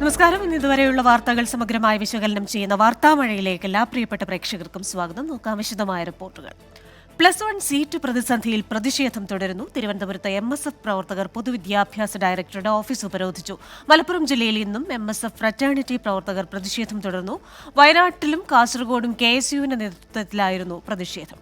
നമസ്കാരം. ഇതുവരെയുള്ള വാർത്തകൾ സമഗ്രമായി വിശകലനം ചെയ്യുന്ന വാർത്താമഴയിലേക്ക് എല്ലാ പ്രിയപ്പെട്ട പ്രേക്ഷകർക്കും സ്വാഗതം. നോക്കാം വിശദമായ റിപ്പോർട്ടുകൾ. +1 സീറ്റ് പ്രതിസന്ധിയിൽ പ്രതിഷേധം തുടരുന്നു. തിരുവനന്തപുരത്ത് MSF പ്രവർത്തകർ പൊതുവിദ്യാഭ്യാസ ഡയറക്ടറുടെ ഓഫീസ് ഉപരോധിച്ചു. മലപ്പുറം ജില്ലയിൽ ഇന്നും MSF ഫ്രറ്റേണിറ്റി പ്രവർത്തകർ പ്രതിഷേധം തുടർന്നു. വയനാട്ടിലും കാസർഗോഡും KSUവിന്റെ നേതൃത്വത്തിലായിരുന്നു പ്രതിഷേധം.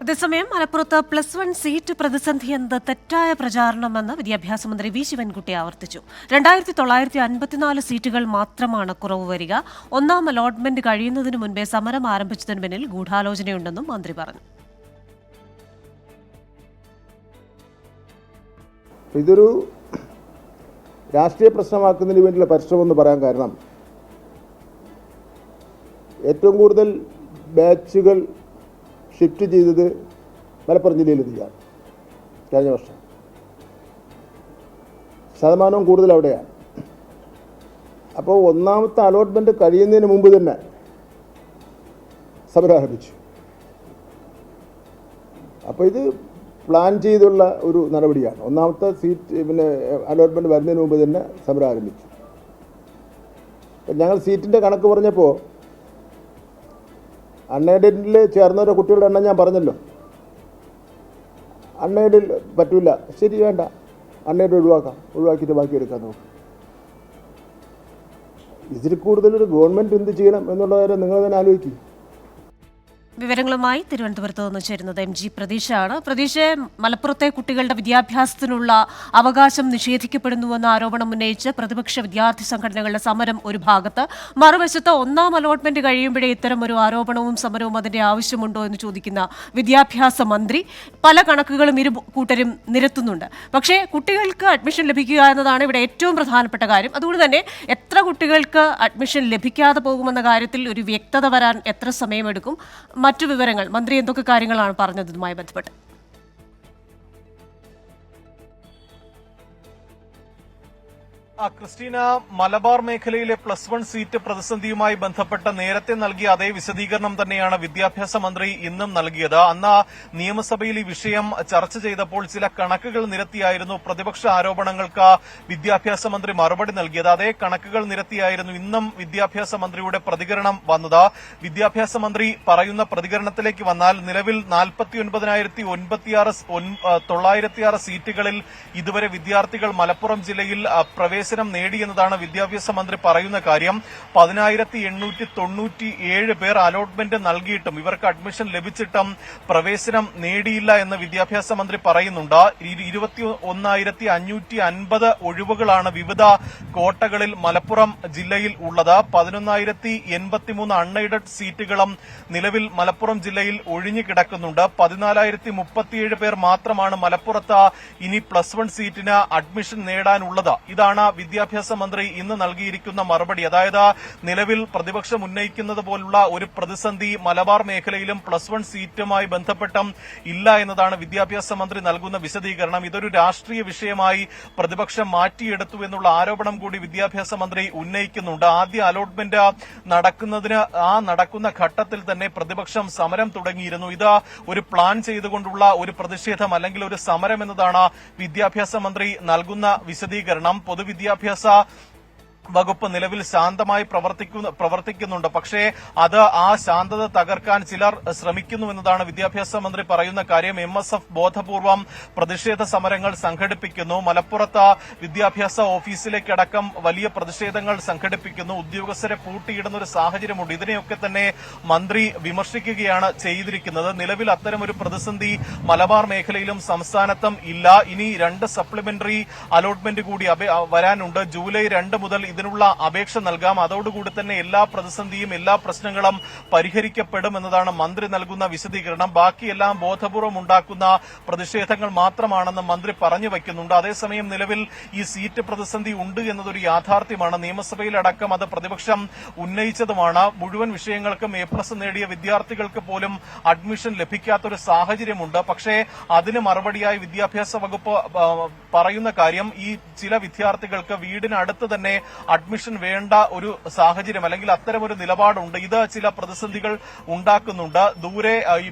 അതേസമയം മലപ്പുറത്ത് +1 സീറ്റ് പ്രതിസന്ധി എന്നത് തെറ്റായ പ്രചാരണമെന്ന് വിദ്യാഭ്യാസ മന്ത്രി വി ശിവൻകുട്ടി ആവർത്തിച്ചു. 2954 സീറ്റുകൾ മാത്രമാണ് കുറവ് വരിക. ഒന്നാം അലോട്ട്മെന്റ് കഴിയുന്നതിന് മുൻപേ സമരം ആരംഭിച്ചതിന് പിന്നിൽ ഗൂഢാലോചനയുണ്ടെന്നും മന്ത്രി പറഞ്ഞു. ഇതൊരു രാഷ്ട്രീയ പ്രശ്നമാക്കുന്നതിന് വേണ്ടിയുള്ള പരിശ്രമം എന്ന് പറയാൻ കാരണം ഏറ്റവും കൂടുതൽ ബാച്ചുകൾ ഷിഫ്റ്റ് ചെയ്തത് മലപ്പുറം ജില്ലയിലെത്തിയാണ്. കഴിഞ്ഞ വർഷം ശതമാനവും കൂടുതൽ അവിടെയാണ്. അപ്പോൾ ഒന്നാമത്തെ അലോട്ട്മെൻറ്റ് കഴിയുന്നതിന് മുമ്പ് തന്നെ സമരം ആരംഭിച്ചു. അപ്പോൾ ഇത് പ്ലാൻ ചെയ്തുള്ള ഒരു നടപടിയാണ്. ഒന്നാമത്തെ സീറ്റ് അലോട്ട്മെൻറ്റ് വരുന്നതിന് മുമ്പ് തന്നെ സമരം ആരംഭിച്ചു. ഞങ്ങൾ സീറ്റിൻ്റെ കണക്ക് പറഞ്ഞപ്പോൾ അൺഎയ്ഡഡിൽ ചേർന്നവരുടെ കുട്ടികളുടെ എണ്ണം ഞാൻ പറഞ്ഞല്ലോ. അൺഎയ്ഡിൽ പറ്റില്ല, ശരി, വേണ്ട, അൺഎയ്ഡ് ഒഴിവാക്കിയിട്ട് ബാക്കി എടുക്കാൻ നോക്കും. ഇതിൽ കൂടുതലൊരു ഗവൺമെൻറ് എന്ത് ചെയ്യണം എന്നുള്ള കാര്യം നിങ്ങൾ തന്നെ ആലോചിക്കും. വിവരങ്ങളുമായി തിരുവനന്തപുരത്ത് നിന്ന് ചേരുന്നത് MG പ്രതീഷാണ്. പ്രതീഷ്, മലപ്പുറത്തെ കുട്ടികളുടെ വിദ്യാഭ്യാസത്തിനുള്ള അവകാശം നിഷേധിക്കപ്പെടുന്നുവെന്ന ആരോപണം ഉന്നയിച്ച് പ്രതിപക്ഷ വിദ്യാർത്ഥി സംഘടനകളുടെ സമരം ഒരു ഭാഗത്ത്, മറുവശത്ത് ഒന്നാം അലോട്ട്മെന്റ് കഴിയുമ്പോഴേ ഇത്തരം ഒരു ആരോപണവും സമരവും അതിന്റെ ആവശ്യമുണ്ടോ എന്ന് ചോദിക്കുന്ന വിദ്യാഭ്യാസ മന്ത്രി പല കണക്കുകളും ഇരു കൂട്ടരും നിരത്തുന്നുണ്ട്. പക്ഷേ കുട്ടികൾക്ക് അഡ്മിഷൻ ലഭിക്കുക എന്നതാണ് ഇവിടെ ഏറ്റവും പ്രധാനപ്പെട്ട കാര്യം. അതുകൊണ്ട് തന്നെ എത്ര കുട്ടികൾക്ക് അഡ്മിഷൻ ലഭിക്കാതെ പോകുമെന്ന കാര്യത്തിൽ ഒരു വ്യക്തത വരാൻ എത്ര സമയമെടുക്കും? മറ്റു വിവരങ്ങൾ, മന്ത്രി എന്തൊക്കെ കാര്യങ്ങളാണ് പറഞ്ഞത് ഇതുമായി ബന്ധപ്പെട്ട്? ക്രിസ്റ്റീന, മലബാർ മേഖലയിലെ +1 സീറ്റ് പ്രതിസന്ധിയുമായി ബന്ധപ്പെട്ട് നേരത്തെ നൽകിയ അതേ വിശദീകരണം തന്നെയാണ് വിദ്യാഭ്യാസ മന്ത്രി ഇന്നും നൽകിയത്. അന്ന് നിയമസഭയിൽ ഈ വിഷയം ചർച്ച ചെയ്തപ്പോൾ ചില കണക്കുകൾ നിരത്തിയായിരുന്നു പ്രതിപക്ഷ ആരോപണങ്ങൾക്ക് വിദ്യാഭ്യാസ മന്ത്രി മറുപടി നൽകിയത്. അതേ കണക്കുകൾ നിരത്തിയായിരുന്നു ഇന്നും വിദ്യാഭ്യാസ മന്ത്രിയുടെ പ്രതികരണം വന്നത്. വിദ്യാഭ്യാസ മന്ത്രി പറയുന്ന പ്രതികരണത്തിലേക്ക് വന്നാൽ നിലവിൽ 49,906 സീറ്റുകളിൽ ഇതുവരെ വിദ്യാർത്ഥികൾ മലപ്പുറം ജില്ലയിൽ പ്രവേശനം നേടിയെന്നതാണ് വിദ്യാഭ്യാസ മന്ത്രി പറയുന്ന കാര്യം. 10,897 പേർ അലോട്ട്മെന്റ് നൽകിയിട്ടും ഇവർക്ക് അഡ്മിഷൻ ലഭിച്ചിട്ടും പ്രവേശനം നേടിയില്ല എന്ന് വിദ്യാഭ്യാസ മന്ത്രി പറയുന്നുണ്ട്. 21,550 ഒഴിവുകളാണ് വിവിധ കോട്ടകളിൽ മലപ്പുറം ജില്ലയിൽ ഉള്ളത്. 11,083 അൺഎയ്ഡഡ് സീറ്റുകളും നിലവിൽ മലപ്പുറം ജില്ലയിൽ ഒഴിഞ്ഞു കിടക്കുന്നുണ്ട്. 14,037 പേർ മാത്രമാണ് മലപ്പുറത്ത് ഇനി +1 സീറ്റിന് അഡ്മിഷൻ നേടാനുള്ളത്. ഇതാണ് വിദ്യാഭ്യാസ മന്ത്രി ഇന്ന് നൽകിയിരിക്കുന്ന മറുപടി, അതായത് നിലവിൽ പ്രതിപക്ഷം ഉന്നയിക്കുന്നത് പോലുള്ള ഒരു പ്രതിസന്ധി മലബാർ മേഖലയിലും +1 സീറ്റുമായി ബന്ധപ്പെട്ടും ഇല്ല എന്നതാണ് വിദ്യാഭ്യാസ മന്ത്രി നൽകുന്ന വിശദീകരണം. ഇതൊരു രാഷ്ട്രീയ വിഷയമായി പ്രതിപക്ഷം മാറ്റിയെടുത്തു എന്നുള്ള ആരോപണം കൂടി വിദ്യാഭ്യാസ മന്ത്രി ഉന്നയിക്കുന്നുണ്ട്. ആദ്യ അലോട്ട്മെന്റ് നടക്കുന്ന ഘട്ടത്തിൽ തന്നെ പ്രതിപക്ഷം സമരം തുടങ്ങിയിരുന്നു. ഇത് ഒരു പ്ലാൻ ചെയ്തുകൊണ്ടുള്ള ഒരു പ്രതിഷേധം അല്ലെങ്കിൽ ഒരു സമരം എന്നതാണ് വിദ്യാഭ്യാസ മന്ത്രി നൽകുന്ന വിശദീകരണം. പൊതുവിദ്യാഭ്യാസ വകുപ്പ് നിലവിൽ ശാന്തമായി പ്രവർത്തിക്കുന്നുണ്ട്. പക്ഷേ അത് ആ ശാന്തത തകർക്കാൻ ചിലർ ശ്രമിക്കുന്നു എന്നതാണ് വിദ്യാഭ്യാസ മന്ത്രി പറയുന്ന കാര്യം. MSF ബോധപൂർവം പ്രതിഷേധ സമരങ്ങൾ സംഘടിപ്പിക്കുന്നു. മലപ്പുറത്ത് വിദ്യാഭ്യാസ ഓഫീസിലേക്കടക്കം വലിയ പ്രതിഷേധങ്ങൾ സംഘടിപ്പിക്കുന്നു. ഉദ്യോഗസ്ഥരെ പൂട്ടിയിടുന്ന ഒരു സാഹചര്യമുണ്ട്. ഇതിനെയൊക്കെ തന്നെ മന്ത്രി വിമർശിക്കുകയാണ് ചെയ്തിരിക്കുന്നത്. നിലവിൽ അത്തരമൊരു പ്രതിസന്ധി മലബാർ മേഖലയിലും സംസ്ഥാനത്തും ഇല്ല. ഇനി 2 സപ്ലിമെന്ററി അലോട്ട്മെന്റ് കൂടി വരാനുണ്ട്. ജൂലൈ 2 മുതൽ ഇതിനുള്ള അപേക്ഷ നൽകാം. അതോടുകൂടി തന്നെ എല്ലാ പ്രതിസന്ധിയും എല്ലാ പ്രശ്നങ്ങളും പരിഹരിക്കപ്പെടും എന്നതാണ് മന്ത്രി നൽകുന്ന വിശദീകരണം. ബാക്കിയെല്ലാം ബോധപൂർവം ഉണ്ടാക്കുന്ന പ്രതിഷേധങ്ങൾ മാത്രമാണെന്ന് മന്ത്രി പറഞ്ഞു വയ്ക്കുന്നുണ്ട്. അതേസമയം നിലവിൽ ഈ സീറ്റ് പ്രതിസന്ധി ഉണ്ട് എന്നതൊരു യാഥാർത്ഥ്യമാണ്. നിയമസഭയിലടക്കം അത് പ്രതിപക്ഷം ഉന്നയിച്ചതുമാണ്. മുഴുവൻ വിഷയങ്ങൾക്കും A+ നേടിയ വിദ്യാർത്ഥികൾക്ക് പോലും അഡ്മിഷൻ ലഭിക്കാത്തൊരു സാഹചര്യമുണ്ട്. പക്ഷേ അതിന് മറുപടിയായി വിദ്യാഭ്യാസ വകുപ്പ് പറയുന്ന കാര്യം, ഈ ചില വിദ്യാർത്ഥികൾക്ക് വീടിനടുത്ത് തന്നെ അഡ്മിഷൻ വേണ്ട ഒരു സാഹചര്യം അല്ലെങ്കിൽ അത്തരമൊരു നിലപാടുണ്ട്. ഇത് ചില പ്രതിസന്ധികൾ ഉണ്ടാക്കുന്നുണ്ട്. ദൂരെ ഈ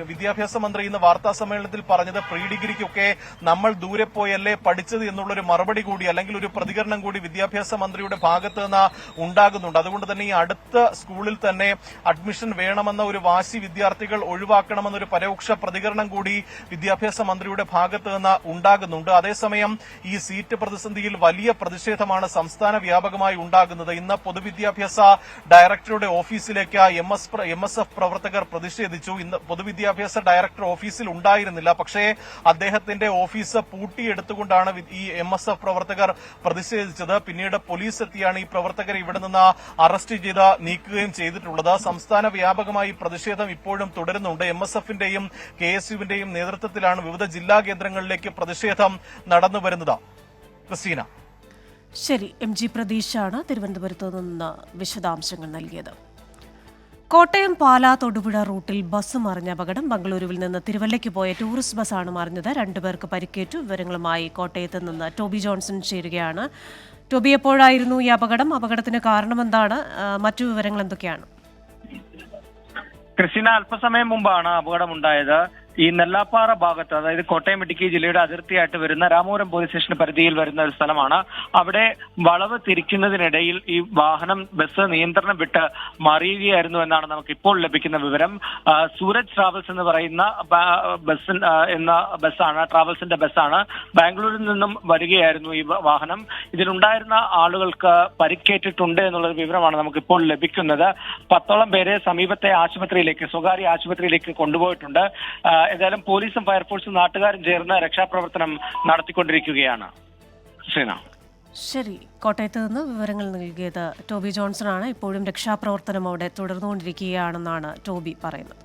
വിദ്യാഭ്യാസ മന്ത്രി ഇന്ന് വാർത്താ സമ്മേളനത്തിൽ പറഞ്ഞത് പ്രീ ഡിഗ്രിക്കൊക്കെ നമ്മൾ ദൂരെ പോയല്ലേ പഠിച്ചത് എന്നുള്ളൊരു മറുപടി കൂടി അല്ലെങ്കിൽ ഒരു പ്രതികരണം കൂടി വിദ്യാഭ്യാസ മന്ത്രിയുടെ ഭാഗത്ത് നിന്ന് ഉണ്ടാകുന്നുണ്ട്. അതുകൊണ്ട് തന്നെ ഈ അടുത്ത സ്കൂളിൽ തന്നെ അഡ്മിഷൻ വേണമെന്ന ഒരു വാശി വിദ്യാർത്ഥികൾ ഒഴിവാക്കണമെന്നൊരു പരോക്ഷ പ്രതികരണം കൂടി വിദ്യാഭ്യാസ മന്ത്രിയുടെ ഭാഗത്ത് നിന്ന് ഉണ്ടാകുന്നുണ്ട്. അതേസമയം ഈ സീറ്റ് പ്രതിസന്ധിയിൽ വലിയ പ്രതിഷേധമാണ് സംസ്ഥാന വ്യാപകമായി ഉണ്ടാകുന്നത്. ഇന്ന് പൊതുവിദ്യാഭ്യാസ ഡയറക്ടറുടെ ഓഫീസിലേക്ക് MSF പ്രവർത്തകർ പ്രതിഷേധിച്ചു. ഇന്ന് പൊതുവിദ്യാഭ്യാസ ഡയറക്ടർ ഓഫീസിൽ ഉണ്ടായിരുന്നില്ല. പക്ഷേ അദ്ദേഹത്തിന്റെ ഓഫീസ് പൂട്ടിയെടുത്തുകൊണ്ടാണ് ഈ MSF പ്രവർത്തകർ പ്രതിഷേധിച്ചത്. പിന്നീട് പോലീസ് എത്തിയാണ് ഈ പ്രവർത്തകരെ ഇവിടെ നിന്ന് അറസ്റ്റ് ചെയ്ത് നീക്കുകയും ചെയ്തിട്ടുള്ളത്. സംസ്ഥാന വ്യാപകമായി പ്രതിഷേധം ഇപ്പോഴും തുടരുന്നുണ്ട്. MSFന്റെയും KSUവിന്റെയും നേതൃത്വത്തിലാണ് വിവിധ ജില്ലാ കേന്ദ്രങ്ങളിലേക്ക് പ്രതിഷേധം നടന്നുവരുന്നത്. ക്രിസ്റ്റീന. ശരി, MG പ്രതീഷാണ് തിരുവനന്തപുരത്ത് നിന്ന് വിശദാംശങ്ങൾ നൽകിയത്. കോട്ടയം പാലാ തൊടുപുഴ റൂട്ടിൽ ബസ് മറിഞ്ഞ അപകടം. ബംഗളൂരുവിൽ നിന്ന് തിരുവല്ലയ്ക്ക് പോയ ടൂറിസ്റ്റ് ബസ്സാണ് മറിഞ്ഞത്. 2 പേർക്ക് പരിക്കേറ്റു. വിവരങ്ങളുമായി കോട്ടയത്ത് നിന്ന് ടോബി ജോൺസൺ ചേരുകയാണ്. ടോബി, എപ്പോഴായിരുന്നു ഈ അപകടം? അപകടത്തിന് കാരണമെന്താണ്? മറ്റു വിവരങ്ങൾ എന്തൊക്കെയാണ്? ക്രിസ്റ്റീന, അല്പസമയം മുമ്പാണ് അപകടമുണ്ടായത്. ഈ നെല്ലാപ്പാറ ഭാഗത്ത്, അതായത് കോട്ടയം ഇടുക്കി ജില്ലയുടെ അതിർത്തിയായിട്ട് വരുന്ന രാമപുരം പോലീസ് സ്റ്റേഷൻ പരിധിയിൽ വരുന്ന ഒരു സ്ഥലമാണ്. അവിടെ വളവ് തിരിക്കുന്നതിനിടയിൽ ഈ ബസ് നിയന്ത്രണം വിട്ട് മറിയുകയായിരുന്നു എന്നാണ് നമുക്ക് ഇപ്പോൾ ലഭിക്കുന്ന വിവരം. സൂരജ് ട്രാവൽസ് എന്ന് പറയുന്ന ട്രാവൽസിന്റെ ബസ്സാണ്. ബാംഗ്ലൂരിൽ നിന്നും വരികയായിരുന്നു ഈ വാഹനം. ഇതിലുണ്ടായിരുന്ന ആളുകൾക്ക് പരിക്കേറ്റിട്ടുണ്ട് എന്നുള്ള വിവരമാണ് നമുക്കിപ്പോൾ ലഭിക്കുന്നത്. 10ഓളം പേരെ സമീപത്തെ സ്വകാര്യ ആശുപത്രിയിലേക്ക് കൊണ്ടുപോയിട്ടുണ്ട്. ഏതായാലും പോലീസും ഫയർഫോഴ്സും നാട്ടുകാരും ചേർന്ന് രക്ഷാപ്രവർത്തനം നടത്തിക്കൊണ്ടിരിക്കുകയാണ്. ശരി, കോട്ടയത്ത് നിന്ന് വിവരങ്ങൾ നൽകിയത് ടോബി ജോൺസൺ ആണ്. ഇപ്പോഴും രക്ഷാപ്രവർത്തനം അവിടെ തുടർന്നുകൊണ്ടിരിക്കുകയാണെന്നാണ് ടോബി പറയുന്നത്.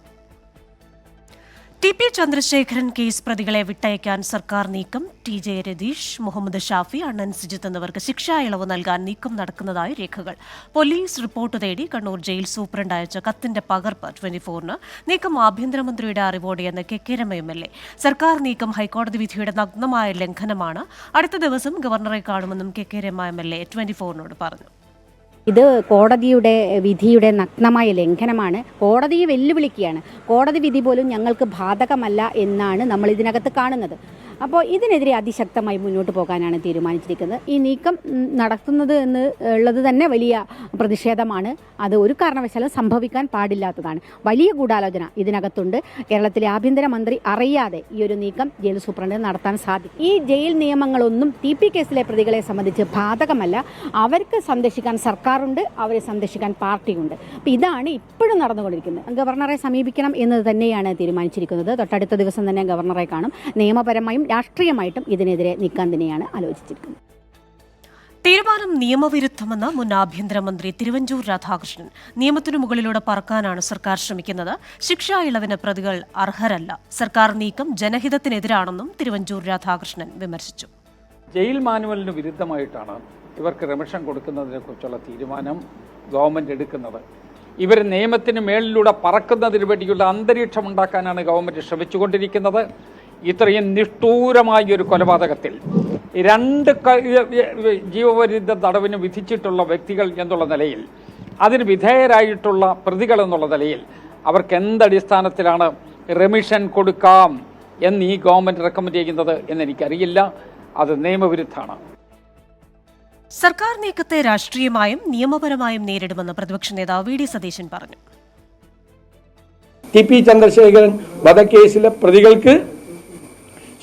TP ചന്ദ്രശേഖരൻ കേസ് പ്രതികളെ വിട്ടയക്കാൻ സർക്കാർ നീക്കം. TJ രതീഷ്, മുഹമ്മദ് ഷാഫി, അണ്ണൻ സിജിത്ത് എന്നിവർക്ക് ശിക്ഷാ ഇളവ് നൽകാൻ നീക്കം നടക്കുന്നതായി രേഖകൾ. പോലീസ് റിപ്പോർട്ട് തേടി കണ്ണൂർ ജയിൽ സൂപ്രണ്ട് അയച്ച കത്തിന്റെ പകർപ്പ് 24-ന്. നീക്കം ആഭ്യന്തരമന്ത്രിയുടെ അറിവോടെയെന്ന് KK രമ MLA. സർക്കാർ നീക്കം ഹൈക്കോടതി വിധിയുടെ നഗ്നമായ ലംഘനമാണ്. അടുത്ത ദിവസം ഗവർണറെ കാണുമെന്നും KK രമ MLA 24-നോട് പറഞ്ഞു. ഇത് കോടതിയുടെ വിധിയുടെ നഗ്നമായ ലംഘനമാണ്. കോടതിയെ വെല്ലുവിളിക്കുകയാണ്. കോടതി വിധി പോലും ഞങ്ങൾക്ക് ബാധകമല്ല എന്നാണ് നമ്മൾ ഇതിനകത്ത് കാണുന്നത്. അപ്പോൾ ഇതിനെതിരെ അതിശക്തമായി മുന്നോട്ട് പോകാനാണ് തീരുമാനിച്ചിരിക്കുന്നത്. ഈ നീക്കം നടത്തുന്നത് എന്നുള്ളത് തന്നെ വലിയ പ്രതിഷേധമാണ്. അത് ഒരു കാരണവശാലും സംഭവിക്കാൻ പാടില്ലാത്തതാണ്. വലിയ ഗൂഢാലോചന ഇതിനകത്തുണ്ട്. കേരളത്തിലെ ആഭ്യന്തരമന്ത്രി അറിയാതെ ഈ ഒരു നീക്കം ജയിൽ സൂപ്രണ്ട് നടത്താൻ സാധിക്കും. ഈ ജയിൽ നിയമങ്ങളൊന്നും TP കേസിലെ പ്രതികളെ സംബന്ധിച്ച് ബാധകമല്ല. അവർക്ക് സംരക്ഷിക്കാൻ സർക്കാരുണ്ട്, അവരെ സംരക്ഷിക്കാൻ പാർട്ടിയുണ്ട്. അപ്പോൾ ഇതാണ് ഇപ്പോഴും നടന്നുകൊണ്ടിരിക്കുന്നത്. ഗവർണറെ സമീപിക്കണം എന്ന് തന്നെയാണ് തീരുമാനിച്ചിരിക്കുന്നത്. തൊട്ടടുത്ത ദിവസം തന്നെ ഗവർണറെ കാണും. നിയമപരമായും രാഷ്ട്രീയമായിട്ടും ഇതിനെതിരെ നീക്കാൻ തന്നെയാണ് ആലോചിച്ചിരിക്കുന്നത്. തീരുമാനം നിയമവിരുദ്ധമെന്ന് മുൻ ആഭ്യന്തരമന്ത്രി തിരുവഞ്ചൂർ രാധാകൃഷ്ണൻ. നിയമത്തിനു മുകളിലൂടെ പറക്കാനാണ് സർക്കാർ ശ്രമിക്കുന്നത്. ശിക്ഷാ ഇളവിന് പ്രതികൾ അർഹരല്ല. സർക്കാർ നീക്കം ജനഹിതത്തിനെതിരാണെന്നും തിരുവഞ്ചൂർ രാധാകൃഷ്ണൻ വിമർശിച്ചു. ജയിൽ മാനുവലിന് വിരുദ്ധമായിട്ടാണ് ഇവർക്ക് റിമിഷൻ കൊടുക്കുന്നതിനെക്കുറിച്ചുള്ള തീരുമാനം ഗവൺമെൻറ് എടുക്കുന്നത്. ഇവർ നിയമത്തിന് മേളിലൂടെ പറക്കുന്നതിന് വേണ്ടിയുള്ള അന്തരീക്ഷം ഉണ്ടാക്കാനാണ് ഗവൺമെൻറ് ശ്രമിച്ചുകൊണ്ടിരിക്കുന്നത്. ഇത്രയും നിഷ്ഠൂരമായ ഒരു കൊലപാതകത്തിൽ 2 ജീവപര്യന്തം തടവിന് വിധിച്ചിട്ടുള്ള വ്യക്തികൾ എന്നുള്ള നിലയിൽ, അതിന് വിധേയരായിട്ടുള്ള പ്രതികൾ എന്നുള്ള നിലയിൽ അവർക്ക് എന്തടിസ്ഥാനത്തിലാണ് റെമിഷൻ കൊടുക്കാം എന്ന് ഈ ഗവൺമെൻറ് റെക്കമെൻഡ് ചെയ്യുന്നത് എന്നെനിക്കറിയില്ല. അത് നിയമവിരുദ്ധമാണ്. സർക്കാർ നീക്കത്തെ രാഷ്ട്രീയമായും നിയമപരമായും നേരിടുമെന്ന് പ്രതിപക്ഷ നേതാവ് വി ഡി സതീശൻ പറഞ്ഞു. ടി പി ചന്ദ്രശേഖരൻ വധക്കേസിലെ പ്രതികൾക്ക്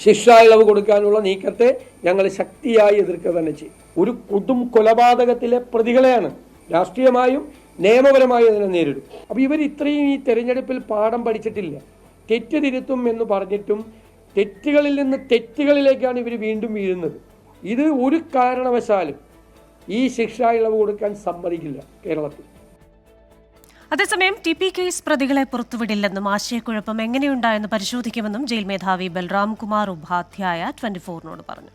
ശിക്ഷാ ഇളവ് കൊടുക്കാനുള്ള നീക്കത്തെ ഞങ്ങൾ ശക്തിയായി എതിർക്കുക തന്നെ ചെയ്യും. ഒരു കൊടും കൊലപാതകത്തിലെ പ്രതികളെയാണ് രാഷ്ട്രീയമായും നിയമപരമായും അതിനെ നേരിടും. അപ്പോൾ ഇവർ ഇത്രയും ഈ തെരഞ്ഞെടുപ്പിൽ പാഠം പഠിച്ചിട്ടില്ല. തെറ്റ് തിരുത്തും എന്ന് പറഞ്ഞിട്ടും തെറ്റുകളിൽ നിന്ന് തെറ്റുകളിലേക്കാണ് ഇവർ വീണ്ടും വീഴുന്നത്. ഇത് ഒരു കാരണവശാലും ഈ ശിക്ഷാ ഇളവ് കൊടുക്കാൻ സമ്മതിക്കില്ല കേരളത്തിൽ. അതേസമയം ടി പി കേസ് പ്രതികളെ പുറത്തുവിടില്ലെന്നും ആശയക്കുഴപ്പം എങ്ങനെയുണ്ടായെന്ന് പരിശോധിക്കുമെന്നും ജയിൽ മേധാവി ബൽറാം കുമാർ ഉപാധ്യായ 24-നോട് പറഞ്ഞു.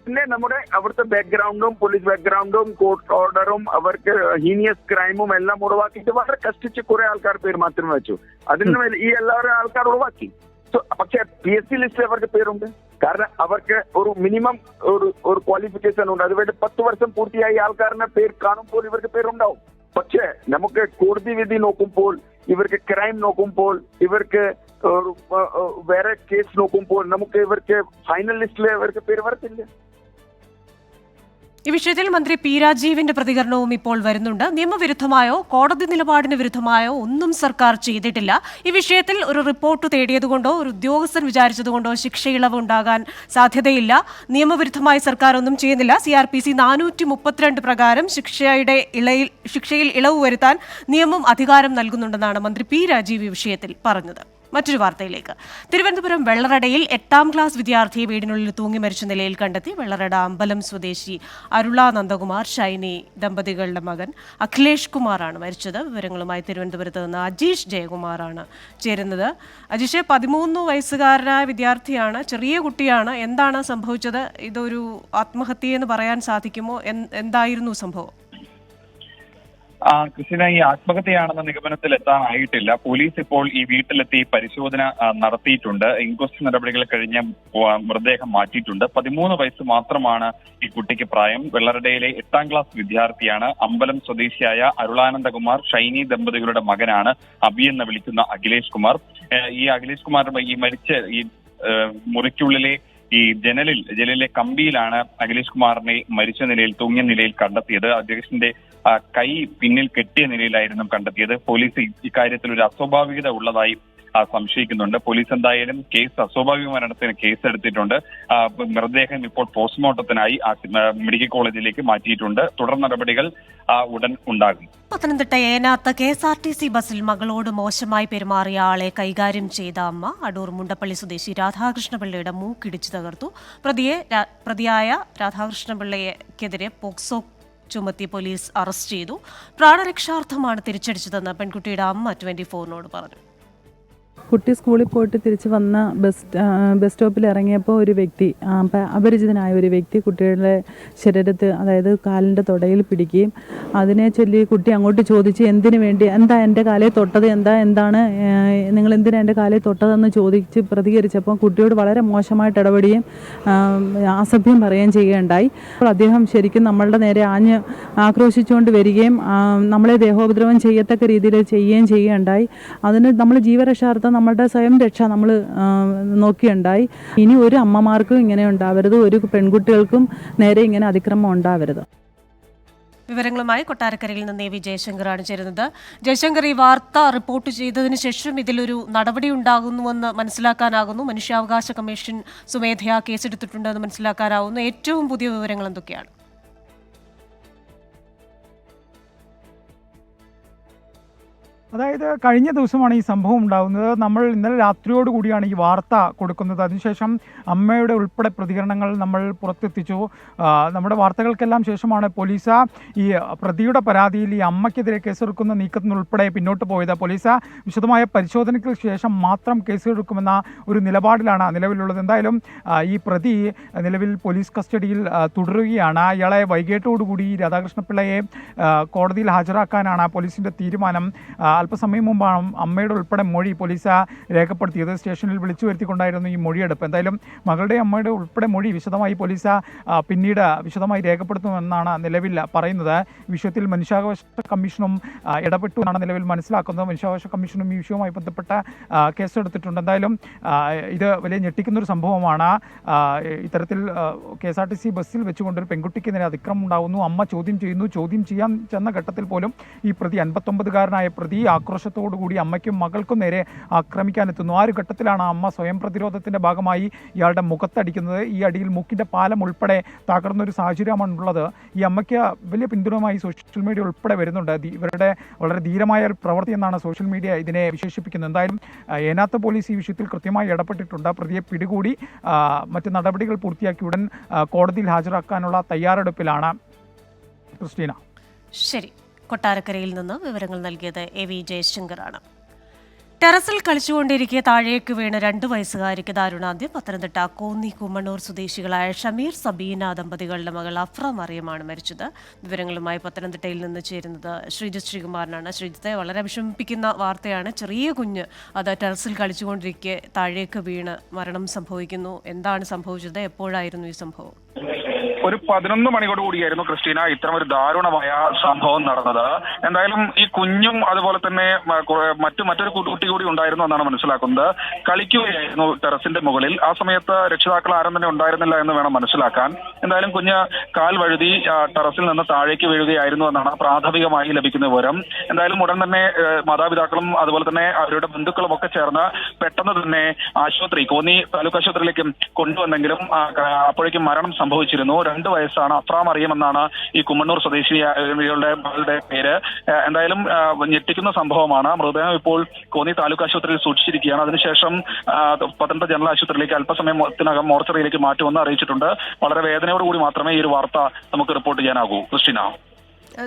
പിന്നെ നമ്മുടെ അവിടുത്തെ ബാക്ക്ഗ്രൗണ്ടും പോലീസ് ബാക്ക്ഗ്രൗണ്ടും കോർട്ട് ഓർഡറും അവർക്ക് ഹീനിയസ് ക്രൈമും എല്ലാം ഒഴിവാക്കിയിട്ട് വളരെ കഷ്ടിച്ച് കുറെ ആൾക്കാർ പേര് മാത്രമേ വെച്ചു. അതിന് ഈ എല്ലാവരും ആൾക്കാർ ഒഴിവാക്കി. പക്ഷെ PSC ലിസ്റ്റിൽ അവർക്ക് പേരുണ്ട്. കാരണം അവർക്ക് ഒരു മിനിമം ഒരു ക്വാളിഫിക്കേഷൻ ഉണ്ട്. അതുവേണ്ടി 10 വർഷം പൂർത്തിയായി ആൾക്കാരുടെ പേര് കാണുമ്പോൾ ഇവർക്ക് പേരുണ്ടാവും. പക്ഷേ നമുക്ക് കോടതി വിധി നോക്കുമ്പോൾ, ഇവർക്ക് ക്രൈം നോക്കുമ്പോൾ, ഇവർക്ക് വേറെ കേസ് നോക്കുമ്പോൾ നമുക്ക് ഇവർക്ക് ഫൈനൽ ലിസ്റ്റിൽ ഇവർക്ക് പേര് വരത്തില്ല. ഈ വിഷയത്തിൽ മന്ത്രി പി രാജീവിന്റെ പ്രതികരണവും ഇപ്പോൾ വരുന്നുണ്ട്. നിയമവിരുദ്ധമായോ കോടതി നിലപാടിന് വിരുദ്ധമായോ ഒന്നും സർക്കാർ ചെയ്തിട്ടില്ല. ഈ വിഷയത്തിൽ ഒരു റിപ്പോർട്ട് തേടിയതുകൊണ്ടോ ഒരു ഉദ്യോഗസ്ഥൻ വിചാരിച്ചതുകൊണ്ടോ ശിക്ഷ ഇളവ് ഉണ്ടാകാൻ സാധ്യതയില്ല. നിയമവിരുദ്ധമായി സർക്കാർ ഒന്നും ചെയ്യുന്നില്ല. CRPC 432 പ്രകാരം ശിക്ഷയിൽ ഇളവ് വരുത്താൻ നിയമം അധികാരം നൽകുന്നുണ്ടെന്നാണ് മന്ത്രി പി രാജീവ് ഈ വിഷയത്തിൽ പറഞ്ഞത്. മറ്റൊരു വാർത്തയിലേക്ക്. തിരുവനന്തപുരം വെള്ളറടയിൽ 8ാം ക്ലാസ് വിദ്യാർത്ഥിയെ വീടിനുള്ളിൽ തൂങ്ങി മരിച്ച നിലയിൽ കണ്ടെത്തി. വെള്ളറട അമ്പലം സ്വദേശി അരുള നന്ദകുമാർ ഷൈനി ദമ്പതികളുടെ മകൻ അഖിലേഷ് കുമാറാണ് മരിച്ചത്. വിവരങ്ങളുമായി തിരുവനന്തപുരത്ത് നിന്ന് അജീഷ് ജയകുമാറാണ് ചേരുന്നത്. അജീഷ്, 13 വയസ്സുകാരനായ വിദ്യാർത്ഥിയാണ്, ചെറിയ കുട്ടിയാണ്. എന്താണ് സംഭവിച്ചത്? ഇതൊരു ആത്മഹത്യയെന്ന് പറയാൻ സാധിക്കുമോ? എന്തായിരുന്നു സംഭവം? ക്രിസ്tina, ഈ ആത്മഹത്യയാണെന്ന നിഗമനത്തിൽ എത്താനായിട്ടില്ല. പോലീസ് ഇപ്പോൾ ഈ വീട്ടിലെത്തി പരിശോധന നടത്തിയിട്ടുണ്ട്. ഇൻക്വസ്റ്റ് നടപടികൾ കഴിഞ്ഞ് മൃതദേഹം മാറ്റിയിട്ടുണ്ട്. 13 വയസ്സ് മാത്രമാണ് ഈ കുട്ടിക്ക് പ്രായം. വെള്ളറടയിലെ 8ാം ക്ലാസ് വിദ്യാർത്ഥിയാണ്. അമ്പലം സ്വദേശിയായ അരുളാനന്ദകുമാർ ഷൈനി ദമ്പതികളുടെ മകനാണ് അബി എന്ന് വിളിക്കുന്ന അഖിലേഷ് കുമാർ. ഈ അഖിലേഷ് കുമാർ ഈ മരിച്ച ഈ മുറിക്കുള്ളിലെ ഈ ജനലിലെ കമ്പിയിലാണ് അഖിലേഷ് കുമാറിനെ മരിച്ച നിലയിൽ തൂങ്ങിയ നിലയിൽ കണ്ടെത്തിയത്. അഖിലേഷിന്റെ കൈ പിന്നിൽ കെട്ടിയ നിലയിലായിരുന്നു കണ്ടെത്തിയത്. പോലീസ് ഇക്കാര്യത്തിൽ ഒരു അസ്വാഭാവികത ഉള്ളതായി സംശയിക്കുന്നുണ്ട്. പോലീസ് എന്തായാലും അസ്വാഭാവിക മരണത്തിന് കേസെടുത്തിട്ടുണ്ട്. മൃതദേഹം ഇപ്പോൾ പോസ്റ്റ്മോർട്ടത്തിനായി മെഡിക്കൽ കോളേജിലേക്ക് മാറ്റിയിട്ടുണ്ട്. തുടർ നടപടികൾ ഉടൻ ഉണ്ടാകും. പത്തനംതിട്ട ഏനാത്ത് KSRTC ബസ്സിൽ മകളോട് മോശമായി പെരുമാറിയ ആളെ കൈകാര്യം ചെയ്ത അമ്മ അടൂർ മുണ്ടപ്പള്ളി സ്വദേശി രാധാകൃഷ്ണപിള്ളയുടെ മൂക്കിടിച്ചു തകർത്തു. പ്രതിയായ രാധാകൃഷ്ണപിള്ളയ്ക്കെതിരെ പോക്സോ ചുമത്തി പോലീസ് അറസ്റ്റ് ചെയ്തു. പ്രാണരക്ഷാർത്ഥമാണ് തിരിച്ചടിച്ചതെന്ന് പെൺകുട്ടിയുടെ അമ്മ 24-നോട് പറഞ്ഞു. കുട്ടി സ്കൂളിൽ പോയിട്ട് തിരിച്ച് വന്ന ബസ് സ്റ്റോപ്പിൽ ഇറങ്ങിയപ്പോൾ ഒരു വ്യക്തി, അപരിചിതനായ ഒരു വ്യക്തി കുട്ടിയുടെ ശരീരത്ത്, അതായത് കാലിൻ്റെ തുടയിൽ പിടിക്കുകയും അതിനെ ചൊല്ലി കുട്ടി അങ്ങോട്ട് ചോദിച്ച് എന്തിനു വേണ്ടി, എന്താ എൻ്റെ കാലിൽ തൊട്ടത്, എന്താണ് നിങ്ങൾ എന്തിനാ എൻ്റെ കാലിൽ തൊട്ടതെന്ന് ചോദിച്ച് പ്രതികരിച്ചപ്പോൾ കുട്ടിയോട് വളരെ മോശമായിട്ട് ഇടപെടുകയും അസഭ്യം പറയുകയും ചെയ്യുകയുണ്ടായി. അപ്പോൾ അദ്ദേഹം ശരിക്കും നമ്മളുടെ നേരെ ആക്രോശിച്ചുകൊണ്ട് വരികയും നമ്മളെ ദേഹോപദ്രവം ചെയ്യത്തക്ക രീതിയിൽ ചെയ്യുകയുണ്ടായി. അതിന് നമ്മൾ ജീവരക്ഷാർത്ഥം നമ്മളുടെ സ്വയം രക്ഷ നമ്മൾ നോക്കിയുണ്ടായി. ഇനി ഒരു അമ്മമാർക്കും ഇങ്ങനെ ഉണ്ടാവരുത്, ഒരു പെൺകുട്ടികൾക്കും നേരെ ഇങ്ങനെ അതിക്രമം ഉണ്ടാവരുത്. വിവരങ്ങളുമായി കൊട്ടാരക്കരയിൽ നിന്ന് AV ജയശങ്കറാണ് ചേരുന്നത്. ജയശങ്കർ, ഈ വാർത്ത റിപ്പോർട്ട് ചെയ്തതിനു ശേഷം ഇതിലൊരു നടപടി ഉണ്ടാകുന്നുവെന്ന് മനസ്സിലാക്കാനാകുന്നു. മനുഷ്യാവകാശ കമ്മീഷൻ സ്വമേധയാ കേസെടുത്തിട്ടുണ്ടെന്ന് മനസ്സിലാക്കാനാവുന്നു. ഏറ്റവും പുതിയ വിവരങ്ങൾ എന്തൊക്കെയാണ്? അതായത് കഴിഞ്ഞ ദിവസമാണ് ഈ സംഭവം ഉണ്ടാകുന്നത്. നമ്മൾ ഇന്നലെ രാത്രിയോടുകൂടിയാണ് ഈ വാർത്ത കൊടുക്കുന്നത്. അതിനുശേഷം അമ്മയുടെ ഉൾപ്പെടെ പ്രതികരണങ്ങൾ നമ്മൾ പുറത്തെത്തിച്ചു. നമ്മുടെ വാർത്തകൾക്കെല്ലാം ശേഷമാണ് പോലീസ് ഈ പ്രതിയുടെ പരാതിയിൽ ഈ അമ്മയ്ക്കെതിരെ കേസെടുക്കുന്ന നീക്കത്തിനുൾപ്പെടെ പിന്നോട്ട് പോയത്. പോലീസ് വിശദമായ പരിശോധനയ്ക്ക് ശേഷം മാത്രം കേസെടുക്കുമെന്ന ഒരു നിലപാടിലാണ് നിലവിലുള്ളത്. എന്തായാലും ഈ പ്രതി നിലവിൽ പോലീസ് കസ്റ്റഡിയിൽ തുടരുകയാണ്. ഇയാളെ വൈകിട്ടോടുകൂടി രാധാകൃഷ്ണപിള്ളയെ കോടതിയിൽ ഹാജരാക്കാനാണ് പോലീസിൻ്റെ തീരുമാനം. അല്പസമയം മുമ്പാണ് അമ്മയുടെ ഉൾപ്പെടെ മൊഴി പോലീസ് രേഖപ്പെടുത്തിയത്. സ്റ്റേഷനിൽ വിളിച്ചു വരുത്തിക്കൊണ്ടായിരുന്നു ഈ മൊഴിയെടുപ്പ്. എന്തായാലും മകളുടെ അമ്മയുടെ ഉൾപ്പെടെ മൊഴി വിശദമായി പോലീസ് പിന്നീട് വിശദമായി രേഖപ്പെടുത്തുമെന്നാണ് നിലവിൽ പറയുന്നത്. വിഷയത്തിൽ മനുഷ്യാവകാശ കമ്മീഷനും ഇടപെട്ടു എന്നാണ് നിലവിൽ മനസ്സിലാക്കുന്നത്. മനുഷ്യാവകാശ കമ്മീഷനും ഈ വിഷയവുമായി ബന്ധപ്പെട്ട കേസെടുത്തിട്ടുണ്ട്. എന്തായാലും ഇത് വലിയ ഞെട്ടിക്കുന്നൊരു സംഭവമാണ്. ഇത്തരത്തിൽ KSRTC ബസ്സിൽ വെച്ചുകൊണ്ടൊരു പെൺകുട്ടിക്ക് നേരെ അതിക്രമം ഉണ്ടാകുന്നു. അമ്മ ചോദ്യം ചെയ്യുന്നു. ചോദ്യം ചെയ്യാൻ ചെന്ന ഘട്ടത്തിൽ പോലും ഈ പ്രതി 59-കാരനായ പ്രതി ആക്രോശത്തോടുകൂടി അമ്മയ്ക്കും മകൾക്കും നേരെ ആക്രമിക്കാനെത്തുന്നു. ആ ഒരു ഘട്ടത്തിലാണ് അമ്മ സ്വയം പ്രതിരോധത്തിൻ്റെ ഭാഗമായി ഇയാളുടെ മുഖത്തടിക്കുന്നത്. ഈ അടിയിൽ മൂക്കിൻ്റെ പാലം ഉൾപ്പെടെ തകർന്നൊരു സാഹചര്യമാണുള്ളത്. ഈ അമ്മയ്ക്ക് വലിയ പിന്തുണയുമായി സോഷ്യൽ മീഡിയ ഉൾപ്പെടെ വരുന്നുണ്ട്. ഇവരുടെ വളരെ ധീരമായ ഒരു പ്രവൃത്തി എന്നാണ് സോഷ്യൽ മീഡിയ ഇതിനെ വിശേഷിപ്പിക്കുന്നത്. എന്തായാലും ഏനാത്ത് പോലീസ് ഈ വിഷയത്തിൽ കൃത്യമായി ഇടപെട്ടിട്ടുണ്ട്. പ്രതിയെ പിടികൂടി മറ്റ് നടപടികൾ പൂർത്തിയാക്കി ഉടൻ കോടതിയിൽ ഹാജരാക്കാനുള്ള തയ്യാറെടുപ്പിലാണ്. ക്രിസ്റ്റീന. ശരി, കൊട്ടാരക്കരയിൽ നിന്ന് വിവരങ്ങൾ നൽകിയത് AV ജയശങ്കറാണ്. ടെറസിൽ കളിച്ചുകൊണ്ടിരിക്കെ താഴേക്ക് വീണ് 2 വയസ്സുകാരിക്ക് ദാരുണാന്ത്യം. പത്തനംതിട്ട കോന്നി കുമ്മണ്ണൂർ സ്വദേശികളായ ഷമീർ സബീന ദമ്പതികളുടെ മകൾ അഫ്ര മറിയമാണ് മരിച്ചത്. വിവരങ്ങളുമായി പത്തനംതിട്ടയിൽ നിന്ന് ചേരുന്നത് ശ്രീജിത്ത് ശ്രീകുമാരനാണ്. ശ്രീജിത്തെ, വളരെ വിഷമിപ്പിക്കുന്ന വാർത്തയാണ്. ചെറിയ കുഞ്ഞ് അത് ടെറസിൽ കളിച്ചുകൊണ്ടിരിക്കെ താഴേക്ക് വീണ് മരണം സംഭവിക്കുന്നു. എന്താണ് സംഭവിച്ചത്? എപ്പോഴായിരുന്നു ഈ സംഭവം? ഒരു 11 മണിയോടുകൂടിയായിരുന്നു ക്രിസ്റ്റീന ഇത്തരം ഒരു ദാരുണമായ സംഭവം നടന്നത്. എന്തായാലും ഈ കുഞ്ഞും അതുപോലെ തന്നെ മറ്റൊരു കുട്ടി കൂടി ഉണ്ടായിരുന്നു എന്നാണ് മനസ്സിലാക്കുന്നത്. കളിക്കുകയായിരുന്നു ടെറസിന്റെ മുകളിൽ. ആ സമയത്ത് രക്ഷിതാക്കൾ ആരും തന്നെ ഉണ്ടായിരുന്നില്ല എന്ന് വേണം മനസ്സിലാക്കാൻ. എന്തായാലും കുഞ്ഞ് കാൽ വഴുതി ടെറസിൽ നിന്ന് താഴേക്ക് വീഴുകയായിരുന്നു എന്നാണ് പ്രാഥമികമായി ലഭിക്കുന്ന വിവരം. എന്തായാലും ഉടൻ തന്നെ മാതാപിതാക്കളും അതുപോലെ തന്നെ അവരുടെ ബന്ധുക്കളും ഒക്കെ ചേർന്ന് പെട്ടെന്ന് തന്നെ കോന്നി താലൂക്ക് ആശുപത്രിയിലേക്ക് കൊണ്ടുവന്നെങ്കിലും അപ്പോഴേക്കും മരണം സംഭവിച്ചിരുന്നു. 2 വയസ്സാണ്. അഫ്ര മറിയം എന്നാണ് ഈ കുമ്മണ്ണൂർ സ്വദേശിയുടെ മകളുടെ പേര്. എന്തായാലും ഞെട്ടിക്കുന്ന സംഭവമാണ്. മൃതദേഹം ഇപ്പോൾ കോന്നി താലൂക്ക് ആശുപത്രിയിൽ സൂക്ഷിച്ചിരിക്കുകയാണ്. അതിനുശേഷം പത്തനംതിട്ട ജനറൽ ആശുപത്രിയിലേക്ക് അല്പസമയത്തിനകം മോർച്ചറിയിലേക്ക് മാറ്റുമെന്ന് അറിയിച്ചിട്ടുണ്ട്. വളരെ വേദനയോടുകൂടി മാത്രമേ ഈ ഒരു വാർത്ത നമുക്ക് റിപ്പോർട്ട് ചെയ്യാനാകൂ. ക്രിസ്റ്റീന.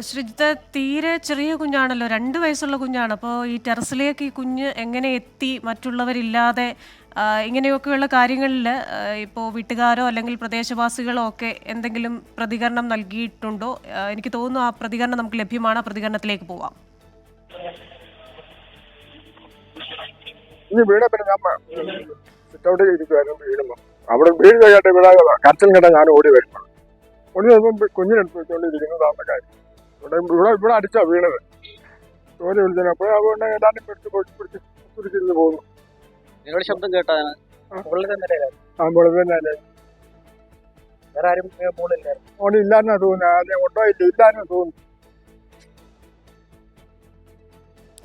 ശ്രീജിത്ത്, തീരെ ചെറിയ കുഞ്ഞാണല്ലോ, 2 വയസ്സുള്ള കുഞ്ഞാണ്. അപ്പോൾ ഈ ടെറസിലേക്ക് ഈ കുഞ്ഞ് എങ്ങനെ എത്തി? മറ്റുള്ളവരില്ലാതെ ഇങ്ങനെയൊക്കെയുള്ള കാര്യങ്ങളിൽ ഇപ്പോൾ വീട്ടുകാരോ അല്ലെങ്കിൽ പ്രദേശവാസികളോ ഒക്കെ എന്തെങ്കിലും പ്രതികരണം നൽകിയിട്ടുണ്ടോ? എനിക്ക് തോന്നുന്നു ആ പ്രതികരണം നമുക്ക് ലഭ്യമാണ്. ആ പ്രതികരണത്തിലേക്ക് പോവാം. വീണെ പിന്നെ ഞാൻ സിറ്റൗട്ടിൽ ഇരിക്കുമായിരുന്നു. വീഴുമ്പോൾ അവിടെ വീട് കഴിയാട്ടെ ഇവിടെ കരച്ചിൽ കേട്ടാൽ ഞാൻ ഓടി വരുമ്പോൾ കുഞ്ഞിനെടുത്ത് വെച്ചുകൊണ്ടിരിക്കുന്നതാണ് കാര്യം. ഇവിടെ അടിച്ചാ വീണത്. ജോലി വിളിച്ചത് അപ്പോൾ അതുകൊണ്ട് എല്ലാവരും പിടിച്ചിരുന്ന് പോകുന്നു. ശബ്ദം കേട്ടാണ് ഇല്ലാന്നാ തോന്നുന്നു. ഇല്ലാന്ന് തോന്നുന്നു.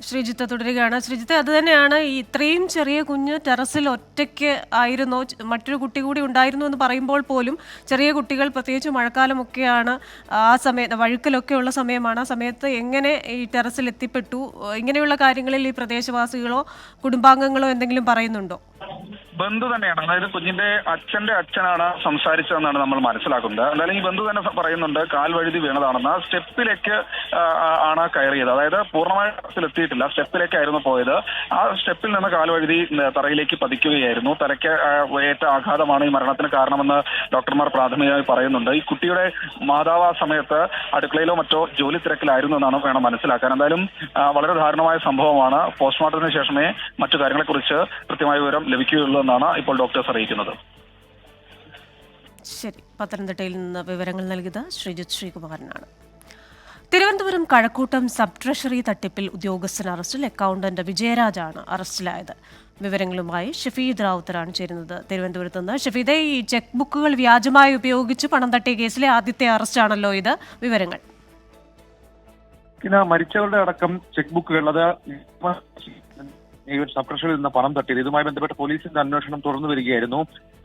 ശ്രീജിത്ത് തുടരുകയാണ്. ശ്രീജിത്ത്, അത് തന്നെയാണ്, ഇത്രയും ചെറിയ കുഞ്ഞ് ടെറസിൽ ഒറ്റയ്ക്ക് ആയിരുന്നോ? മറ്റൊരു കുട്ടി കൂടി ഉണ്ടായിരുന്നു എന്ന് പറയുമ്പോൾ പോലും ചെറിയ കുട്ടികൾ, പ്രത്യേകിച്ച് മഴക്കാലമൊക്കെയാണ്, ആ സമയത്ത് വഴുക്കലൊക്കെ ഉള്ള സമയമാണ്. ആ സമയത്ത് എങ്ങനെ ഈ ടെറസിൽ എത്തിപ്പെട്ടു? ഇങ്ങനെയുള്ള കാര്യങ്ങളിൽ ഈ പ്രദേശവാസികളോ കുടുംബാംഗങ്ങളോ എന്തെങ്കിലും പറയുന്നുണ്ടോ? ബന്ധു തന്നെയാണ്, അതായത് കുഞ്ഞിന്റെ അച്ഛന്റെ അച്ഛനാണ് സംസാരിച്ചതെന്നാണ് നമ്മൾ മനസ്സിലാക്കുന്നത്. എന്തായാലും ഈ ബന്ധു തന്നെ പറയുന്നുണ്ട് കാൽ വഴുതി വീണതാണെന്ന്. സ്റ്റെപ്പിലേക്ക് ആണ് കയറിയത്. അതായത് പൂർണ്ണമായ ടെറസിലെത്തിയിട്ടില്ല, സ്റ്റെപ്പിലേക്കായിരുന്നു പോയത്. ആ സ്റ്റെപ്പിൽ നിന്ന് കാൽ വഴുതി തറയിലേക്ക് പതിക്കുകയായിരുന്നു. തലയ്ക്ക് ഏറ്റ ആഘാതമാണ് ഈ മരണത്തിന് കാരണമെന്ന് ഡോക്ടർമാർ പ്രാഥമികമായി പറയുന്നുണ്ട്. ഈ കുട്ടിയുടെ മാതാവ് ആ സമയത്ത് അടുക്കളയിലോ മറ്റോ ജോലി തിരക്കിലായിരുന്നു എന്നാണ് വേണം മനസ്സിലാക്കാൻ. എന്തായാലും വളരെ ദാരുണമായ സംഭവമാണ്. പോസ്റ്റ്മോർട്ടത്തിന് ശേഷമേ മറ്റു കാര്യങ്ങളെക്കുറിച്ച് കൃത്യമായ വിവരം ലഭിക്കുകയുള്ളൂ എന്നാണ് ഇപ്പോൾ ഡോക്ടേഴ്സ് അറിയിക്കുന്നത്. ശരി, പത്തനംതിട്ടയിൽ നിന്ന് വിവരങ്ങൾ നൽകിയത് ശ്രീജിത്ത് ശ്രീകുമാരനാണ്. തിരുവനന്തപുരം കഴക്കൂട്ടം സബ് ട്രഷറി തട്ടിപ്പിൽ ഉദ്യോഗസ്ഥൻ അറസ്റ്റിൽ. അക്കൗണ്ടന്റ് വിജയരാജാണ് അറസ്റ്റിലായത്. വിവരങ്ങളുമായി ഷഫീദ് റാവുത്തറാണ് ചേരുന്നത് തിരുവനന്തപുരത്ത് നിന്ന്. ഷഫീദെ, ഈ ചെക്ക് ബുക്കുകൾ വ്യാജമായി ഉപയോഗിച്ച് പണം തട്ടിയ കേസിലെ ആദ്യത്തെ അറസ്റ്റാണല്ലോ ഇത്. വിവരങ്ങൾ. മരിച്ചവരുടെ അടക്കം ചെക്ക് ബുക്കുകൾ അത് സബ് ട്രഷറിയിൽ നിന്ന് പണം തട്ടിയത്. ഇതുമായി ബന്ധപ്പെട്ട് പോലീസിന്റെ അന്വേഷണം തുടർന്നു വരികയായിരുന്നു.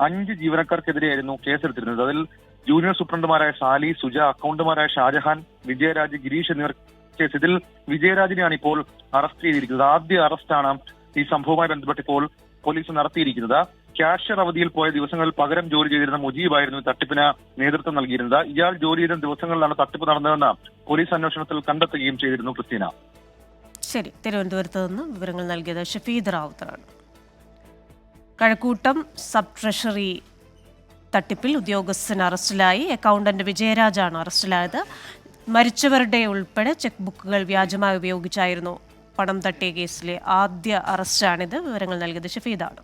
5 ജീവനക്കാർക്കെതിരെയായിരുന്നു കേസെടുത്തിരുന്നത്. അതിൽ ജൂനിയർ സൂപ്രണ്ടുമാരായ സാലി, സുജ, അക്കൗണ്ടുമാരായ ഷാജഹാൻ, വിജയരാജ്, ഗിരീഷ് എന്നിവർ കേസ്. ഇതിൽ വിജയരാജിനെയാണ് ഇപ്പോൾ അറസ്റ്റ് ചെയ്തിരിക്കുന്നത്. ആദ്യ അറസ്റ്റാണ് ഈ സംഭവവുമായി ബന്ധപ്പെട്ട് ഇപ്പോൾ പോലീസ് നടത്തിയിരിക്കുന്നത്. കാഷ്യർ അവധിയിൽ പോയ ദിവസങ്ങളിൽ പകരം ജോലി ചെയ്തിരുന്ന മുജീബായിരുന്നു തട്ടിപ്പിന് നേതൃത്വം നൽകിയിരുന്നത്. ഇയാൾ ജോലി ചെയ്ത ദിവസങ്ങളിലാണ് തട്ടിപ്പ് നടന്നതെന്ന് പോലീസ് അന്വേഷണത്തിൽ കണ്ടെത്തുകയും ചെയ്തിരുന്നു. ക്രിസ്റ്റീന. ശരി, തിരുവനന്തപുരത്ത് നിന്ന് വിവരങ്ങൾ നൽകിയത് ഷഫീദ് റാവുത്തറാണ്. കഴക്കൂട്ടം സബ് ട്രഷറി തട്ടിപ്പിൽ ഉദ്യോഗസ്ഥൻ അറസ്റ്റിലായി. അക്കൗണ്ടന്റ് വിജയരാജാണ് അറസ്റ്റിലായത്. മരിച്ചവരുടെ ഉൾപ്പെടെ ചെക്ക് ബുക്കുകൾ വ്യാജമായി ഉപയോഗിച്ചായിരുന്നു പണം തട്ടിയ കേസിലെ ആദ്യ അറസ്റ്റാണിത്. വിവരങ്ങൾ നൽകിയത് ഷഫീദാണ്.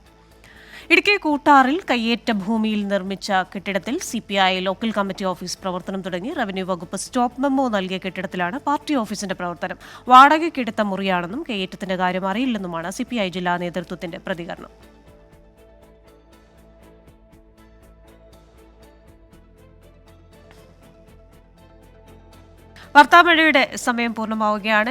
ഇടുക്കി കൂട്ടാറിൽ കയ്യേറ്റ ഭൂമിയിൽ നിർമ്മിച്ച കെട്ടിടത്തിൽ CPI ലോക്കൽ കമ്മിറ്റി ഓഫീസ് പ്രവർത്തനം തുടങ്ങി. റവന്യൂ വകുപ്പ് സ്റ്റോപ്പ് മെമ്മോ നൽകിയ കെട്ടിടത്തിലാണ് പാർട്ടി ഓഫീസിന്റെ പ്രവർത്തനം. വാടകയ്ക്കെടുത്ത മുറിയാണെന്നും കയ്യേറ്റത്തിന്റെ കാര്യം അറിയില്ലെന്നുമാണ് CPI ജില്ലാ നേതൃത്വത്തിന്റെ പ്രതികരണം. വാർത്താമഴയുടെ സമയം പൂർണ്ണമാവുകയാണ്.